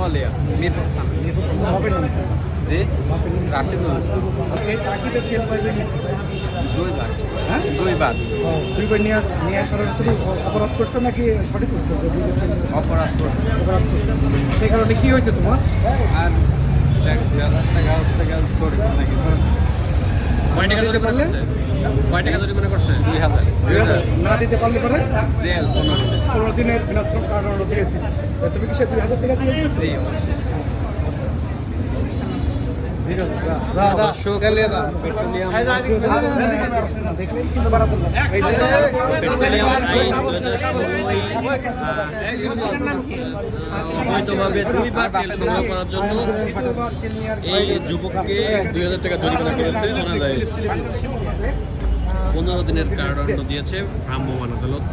নোয়ালিয়া মিরপুর থানা। হবে না জি রাশিদুল এই টাকিতে তেল পাইবে নিচ্ছে 2 বার। হ্যাঁ 2 বার দুইবার নিয়ে কারণে তুমি অপরাধ করছো নাকি সঠিক করছো অপরাধ করছে। অপরাধ করছো সেই কারণে কি হয়েছে তোমার আর 2,000 টাকা করে নাকি কয় টাকা জরিমানা করছে? কয় টাকা জরিমানা করছে? 2,000 না দিতে পারলে পরে জেল 15 দিন। 15 দিনের বিনাশ্রম কারাদণ্ড দিয়েছি তুমি কি সে 2,000 টাকা দিয়ে দিয়েছো জি দর্শক, দেখলেন কিন্তু বাড়াতে না এই যে পেট্রোলিয়াম আইন 2016 অবৈধভাবে 2 বার তেল সংগ্রহ করার জন্য এই যুবককে 2,000 টাকা জরিমানা করেছে ওনারাই 15 দিনের কারাদণ্ড দিয়েছে ভ্রাম্যমাণ আদালত।